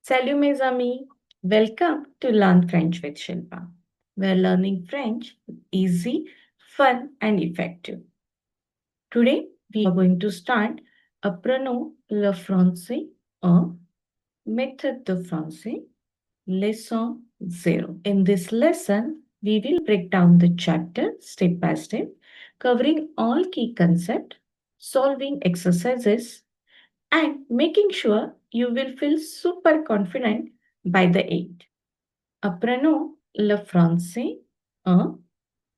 Salut mes amis, welcome to Learn French with Shilpa. We're learning French easy, fun and effective. Today we are going to start Apprenons le Français 1, Méthode de Français, Leçon0. In this lesson, we will break down the chapter step by step, covering all key concepts, solving exercises, and making sure you will feel super confident by the end. Apprenons le français 1,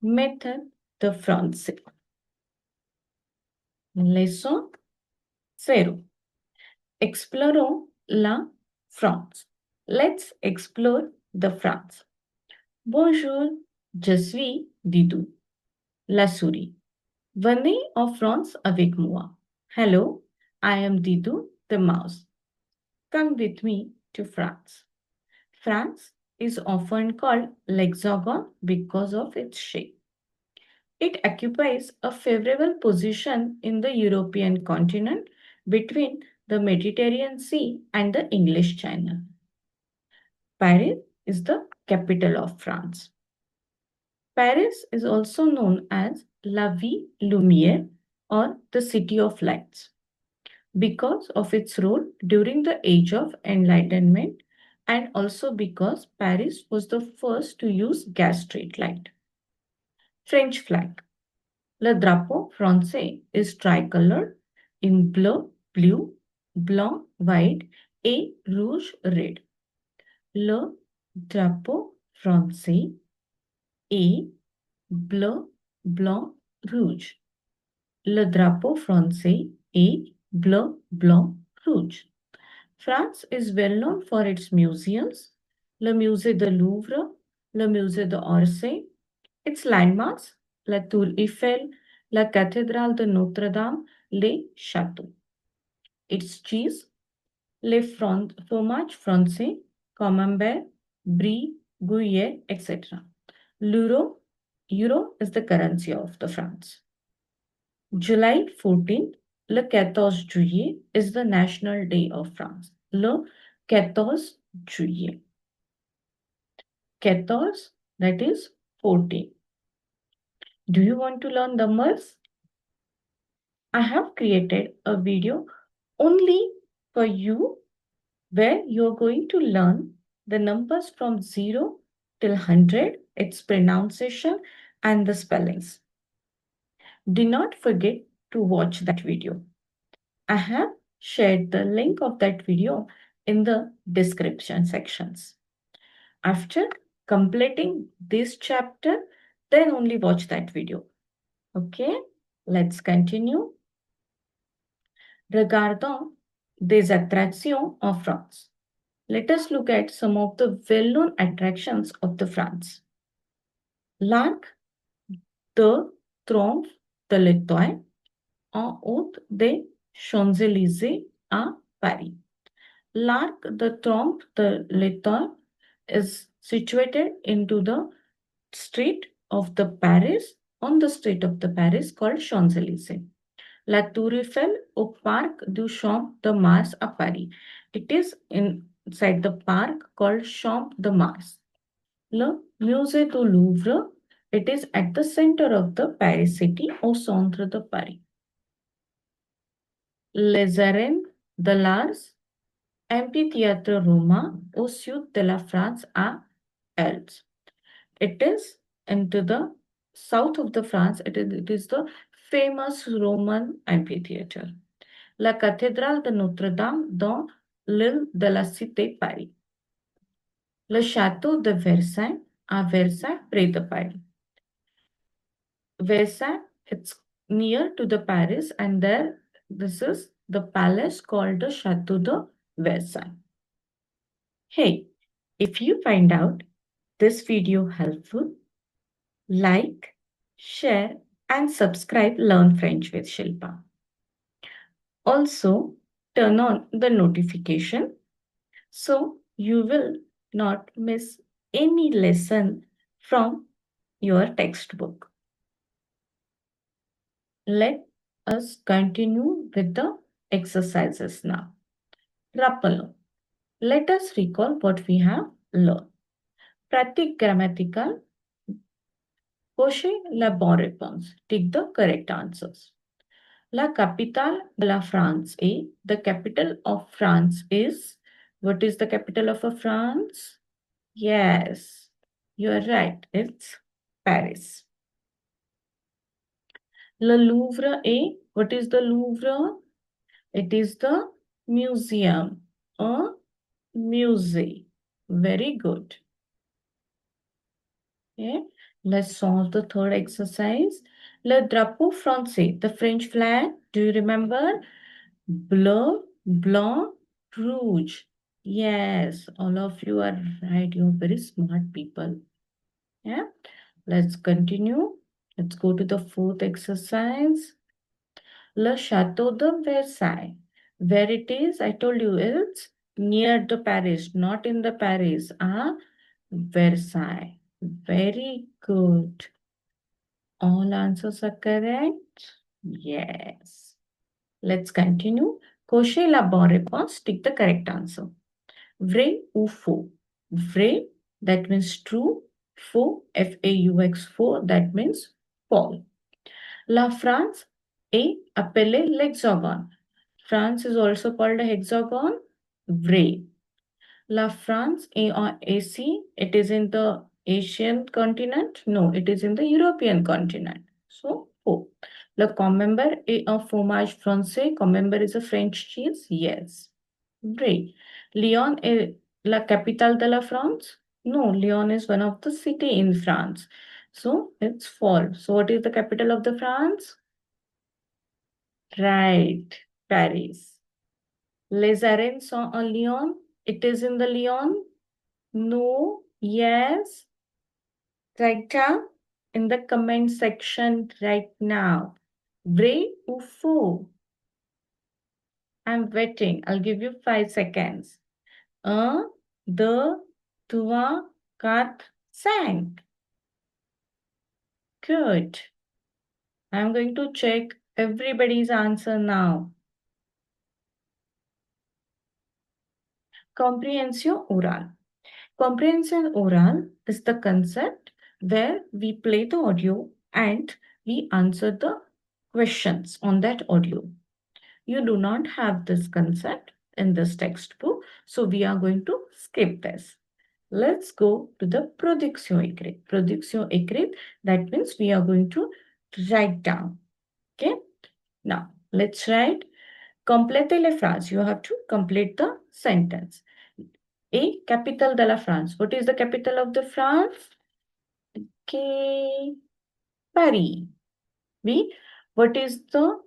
méthode de français. Leçon 0. Explorons la France. Let's explore the France. Bonjour, je suis Didou, la souris. Venez en France avec moi. Hello, I am Didou, the mouse. Come with me to France. France is often called l'hexagon because of its shape. It occupies a favorable position in the European continent between the Mediterranean Sea and the English Channel. Paris is the capital of France. Paris is also known as La Ville Lumière or the City of Lights because of its role during the Age of Enlightenment and also because Paris was the first to use gas street light. French flag. Le drapeau français is tricolored in bleu, blanc, white et rouge, red. Le drapeau français est bleu, blanc, rouge. Le drapeau français est bleu, blanc, rouge. France is well known for its museums, le Musée de Louvre, le Musée d'Orsay, its landmarks, la Tour Eiffel, la cathédrale de Notre-Dame, les châteaux. Its cheese, les fromages français, camembert, brie, gruyere, etc. Euro is the currency of the France. July 14th, le 14 juillet is the National Day of France. Le 14 juillet. 14, that is 14. Do you want to learn numbers? I have created a video only for you where you're going to learn the numbers from 0 till 100, its pronunciation and the spellings. Do not forget to watch that video. I have shared the link of that video in the description sections. After completing this chapter, then only watch that video. Okay, let's continue. Regardons des attractions en France. Let us look at some of the well-known attractions of the France. L'Arc de Triomphe de l'Étoile en haut des Champs-Élysées à Paris. L'Arc de Triomphe de l'Étoile is situated into the street of the Paris, on the street of the Paris called Champs-Élysées. La Tour Eiffel au Parc du Champ de Mars à Paris. It is inside the park called Champ de Mars. Le Musée du Louvre, it is at the center of the Paris city, au centre de Paris. Les Arènes de l'Ars, Amphitheatre romain au sud de la France à Elst. It is into the south of the France. It is the famous Roman amphitheater. La cathédrale de Notre-Dame dans l'île de la Cité Paris. Le château de Versailles à Versailles, près de Paris. Versailles, it's near to the Paris, and there this is the palace called the Château de Versailles. Hey, if you find out this video helpful, like, share, and subscribe Learn French with Shilpa. Also, turn on the notification so you will not miss any lesson from your textbook. Let us continue with the exercises now. Rappelons. Let us recall what we have learned. Pratik grammatical, cochez la bonne réponse. Take the correct answers. La capitale de la France est, the capital of France is, what is the capital of a France? Yes, you are right, it's Paris. Le Louvre est, what is the Louvre? It is the museum, a musée. Very good. Okay. Let's solve the third exercise. Le drapeau français, the French flag, do you remember? Bleu, blanc, rouge. Yes, all of you are right. You're very smart people. Yeah. Let's continue. Let's go to the fourth exercise. Le Château de Versailles. Where it is, I told you it's near the Paris, not in the Paris. Versailles. Very good. All answers are correct? Yes. Let's continue. Cochez la bonne réponse. Take the correct answer. Vrai ou faux? Vrai, that means true. Faux, F-A-U-X, faux, that means false. La France est appelée l'hexagone. France is also called a hexagon. Vrai. La France est en Asie. It is in the Asian continent. No, it is in the European continent. So, faux. Le camembert est un fromage français. Camembert is a French cheese. Yes. Vrai. Lyon est la capitale de la France? No, Lyon is one of the city in France. So, it's false. So, what is the capital of the France? Right, Paris. Les arènes sont en Lyon. It is in the Lyon. No, yes. Write down in the comment section right now. Vrai ou faux? I'm waiting. I'll give you 5 seconds. Un, deux, trois, quatre, cinq. Good. I'm going to check everybody's answer now. Comprehension oral. Comprehension oral is the concept where we play the audio and we answer the questions on that audio. You do not have this concept in this textbook, so we are going to skip this. Let's go to the production écrite. Production écrite, that means we are going to write down. Okay? Now, let's write. Complétez les phrases. You have to complete the sentence. A, capital de la France. What is the capital of the France? Okay, Paris. B, what is the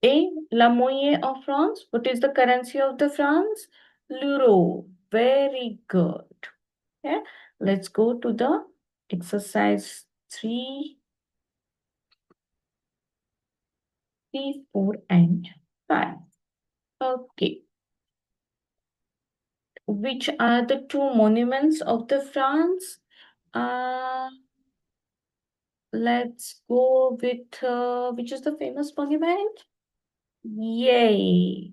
A, la monnaie of France? What is the currency of the France? L'euro. Very good. Okay, let's go to the exercise 3, 4, and 5. Okay. Which are the two monuments of the France? Let's go with which is the famous monument? Yay!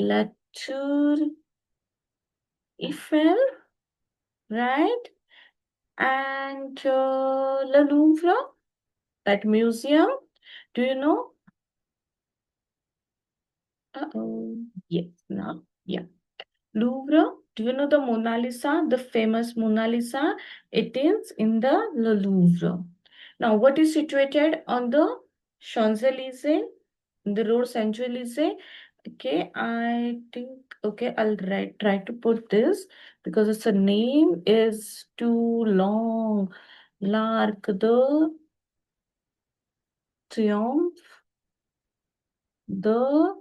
La Tour Eiffel, right? And Le Louvre, that museum. Do you know? Uh-oh. Yes, now, yeah. Louvre, do you know the Mona Lisa, the famous Mona Lisa? It is in the Le Louvre. Now, what is situated on the Champs-Élysées, in the road Champs-Élysées? Okay, I think, okay, I'll try to put this because its a name is too long. L'Arc de Triomphe, the,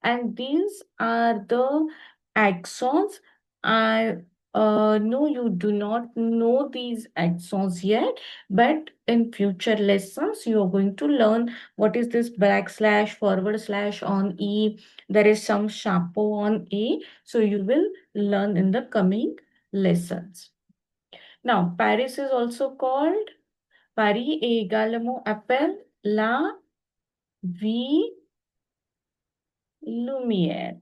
and these are the axons. I no, you do not know these axons yet, but in future lessons, you are going to learn what is this backslash, forward slash on E. There is some chapeau on A. So you will learn in the coming lessons. Now, Paris is also called Paris est également appelle la ville lumière.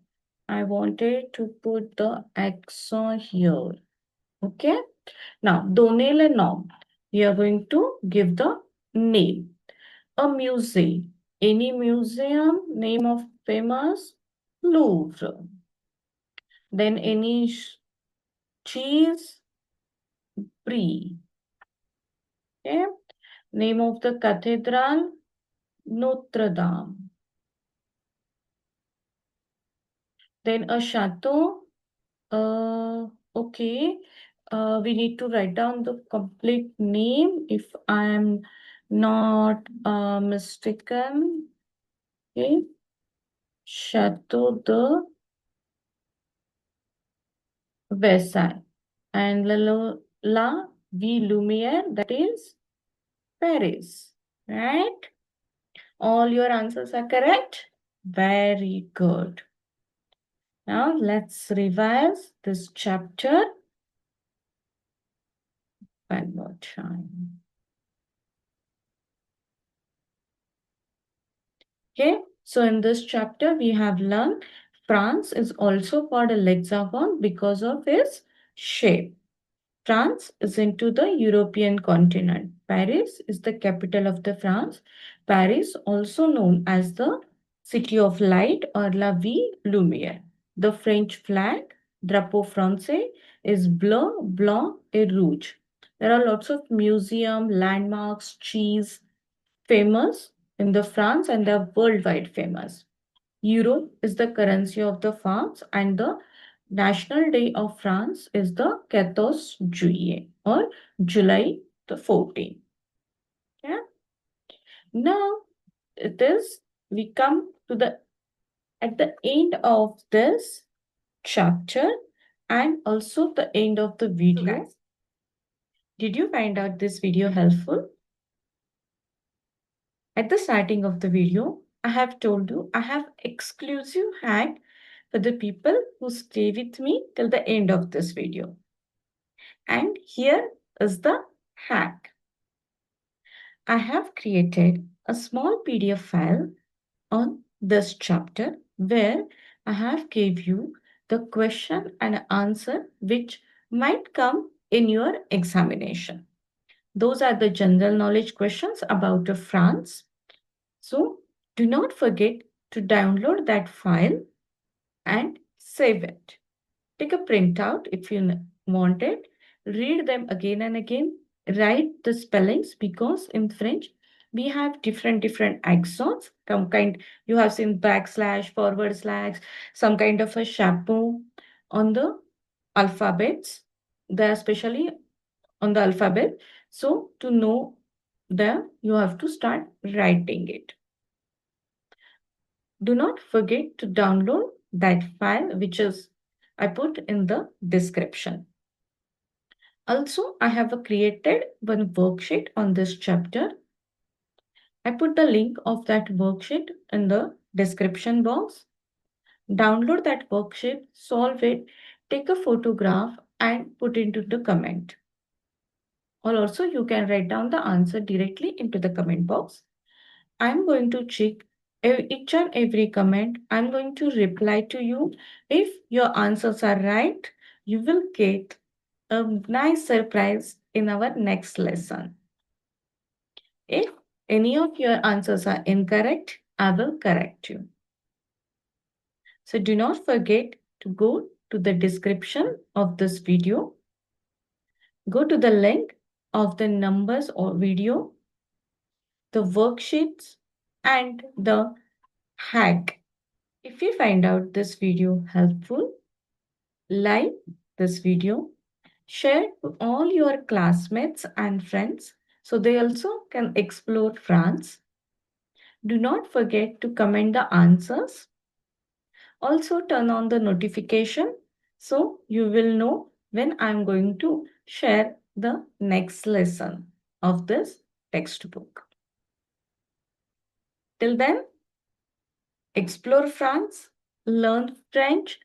I wanted to put the accent here. Okay. Now, donner le nom. We are going to give the name. A museum. Any museum, name of famous Louvre. Then any cheese, Brie. Okay. Name of the cathedral, Notre Dame. Then a chateau. Okay. We need to write down the complete name if I am not mistaken. Okay. Chateau de Versailles. And La Vie Lumière, that is Paris. Right? All your answers are correct? Very good. Now let's revise this chapter one more time. Okay, so in this chapter we have learned France is also called a hexagon because of its shape. France is into the European continent. Paris is the capital of the France. Paris, also known as the City of Light or La Ville Lumière. The French flag, Drapeau Français, is bleu, blanc et rouge. There are lots of museum, landmarks, cheese famous in the France and they're worldwide famous. Euro is the currency of the France and the National Day of France is the 14 Juillet or July the 14th. Yeah. Now it is we come to the at the end of this chapter and also the end of the video. Did you find out this video helpful? At the starting of the video, I have told you I have exclusive hack for the people who stay with me till the end of this video. And here is the hack. I have created a small PDF file on this chapter where I have gave you the question and answer which might come in your examination. Those are the general knowledge questions about France. So do not forget to download that file and save it. Take a printout if you want it. Read them again and again. Write the spellings because in French we have different accents. Some kind you have seen backslash, forward slash, some kind of a chapeau on the alphabets. They are especially on the alphabet. So to know them, you have to start writing it. Do not forget to download that file which is I put in the description. Also, I have created one worksheet on this chapter. I put the link of that worksheet in the description box. Download that worksheet, solve it, take a photograph and put into the comment. Or also you can write down the answer directly into the comment box. I'm going to check each and every comment. I'm going to reply to you. If your answers are right, you will get a nice surprise in our next lesson. If any of your answers are incorrect, I will correct you. So do not forget to go to the description of this video. Go to the link of the numbers or video, the worksheets, and the hack. If you find out this video helpful, like this video, share to all your classmates and friends so they also can explore France. Do not forget to comment the answers. Also turn on the notification so you will know when I'm going to share the next lesson of this textbook. Till then, explore France, learn French,